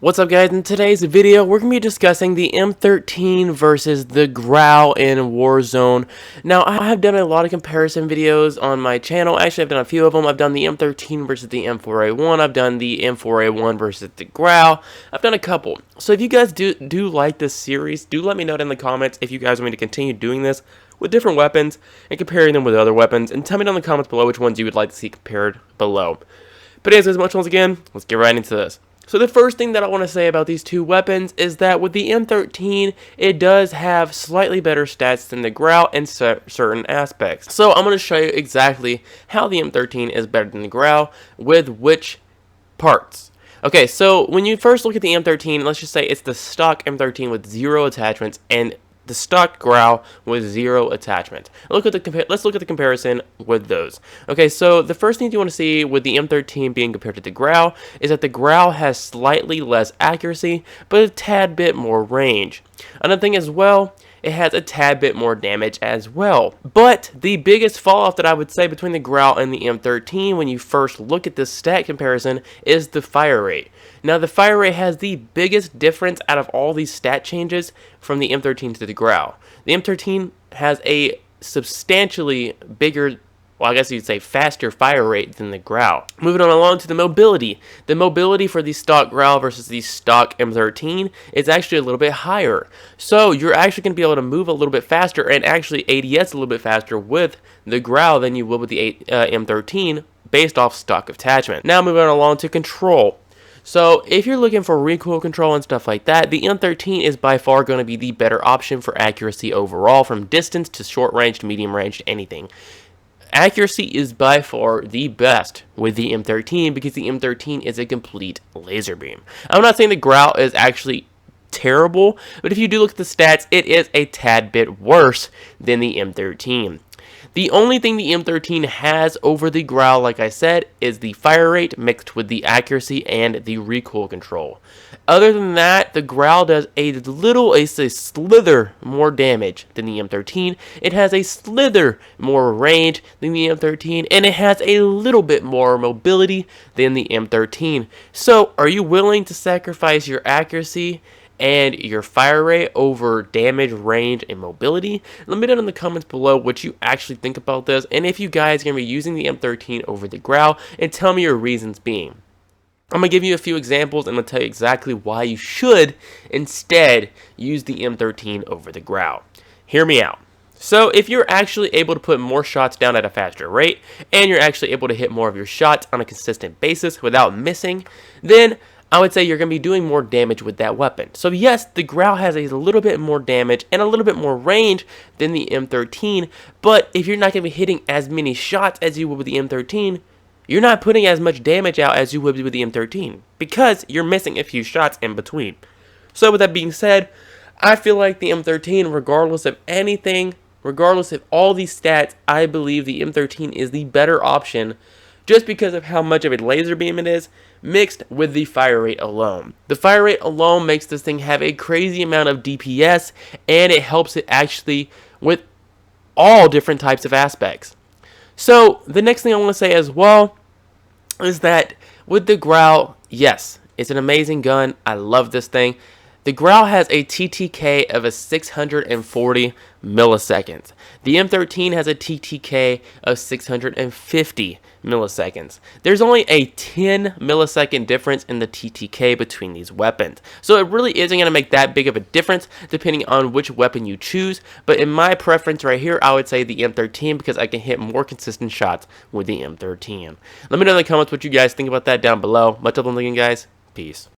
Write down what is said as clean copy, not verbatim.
What's up guys, in today's video we're going to be discussing the M13 versus the Grau in Warzone. Now I have done a lot of comparison videos on my channel. Actually I've done a few of them. I've done the M13 versus the M4A1, I've done the M4A1 versus the Grau, I've done a couple. So if you guys do like this series, do let me know in the comments if you guys want me to continue doing this with different weapons and comparing them with other weapons, and tell me down in the comments below which ones you would like to see compared below. But anyways, much once again, let's get right into this. So the first thing that I want to say about these two weapons is that with the M13, it does have slightly better stats than the Grau in certain aspects. So I'm going to show you exactly how the M13 is better than the Grau with which parts. Okay, so when you first look at the M13, let's just say it's the stock M13 with 0 attachments and the stock Grau with 0 attachment. Let's look at the comparison with those. Okay, so the first thing you want to see with the M13 being compared to the Grau is that the Grau has slightly less accuracy, but a tad bit more range. Another thing as well, it has a tad bit more damage as well. But the biggest fall off that I would say between the Grau and the M13 when you first look at this stat comparison is the fire rate. Now the fire rate has the biggest difference out of all these stat changes from the M13 to the Grau. The M13 has a substantially bigger, well, I guess you'd say faster fire rate than the Grau. Moving on along to the mobility. The mobility for the stock Grau versus the stock M13 is actually a little bit higher. So you're actually going to be able to move a little bit faster and actually ADS a little bit faster with the Grau than you will with the M13 based off stock attachment. Now moving on along to control. So if you're looking for recoil control and stuff like that, the M13 is by far going to be the better option for accuracy overall, from distance to short range to medium range to anything. Accuracy is by far the best with the M13 because the M13 is a complete laser beam. I'm not saying the Grau is actually terrible, but if you do look at the stats, it is a tad bit worse than the M13. The only thing the M13 has over the Grau, like I said, is the fire rate mixed with the accuracy and the recoil control. Other than that, the Grau does a slither more damage than the M13. It has a slither more range than the M13, and it has a little bit more mobility than the M13. So, are you willing to sacrifice your accuracy and your fire rate over damage, range, and mobility? Let me know in the comments below what you actually think about this, and if you guys are going to be using the M13 over the Grau, and tell me your reasons being. I'm going to give you a few examples, and I'm going to tell you exactly why you should instead use the M13 over the Grau. Hear me out. So if you're actually able to put more shots down at a faster rate, and you're actually able to hit more of your shots on a consistent basis without missing, then I would say you're going to be doing more damage with that weapon. So yes, the Grau has a little bit more damage and a little bit more range than the M13, but if you're not going to be hitting as many shots as you would with the M13, you're not putting as much damage out as you would with the M13 because you're missing a few shots in between. So with that being said, I feel like the M13, regardless of anything, regardless of all these stats, I believe the M13 is the better option just because of how much of a laser beam it is, mixed with the fire rate alone. The fire rate alone makes this thing have a crazy amount of DPS, and it helps it actually with all different types of aspects. So the next thing I want to say as well is that with the Grau, yes, it's an amazing gun. I love this thing. The Grau has a TTK of a 640 milliseconds. The M13 has a TTK of 650 milliseconds. There's only a 10 millisecond difference in the TTK between these weapons. So it really isn't going to make that big of a difference depending on which weapon you choose. But in my preference right here, I would say the M13 because I can hit more consistent shots with the M13. Let me know in the comments what you guys think about that down below. Much love and guys. Peace.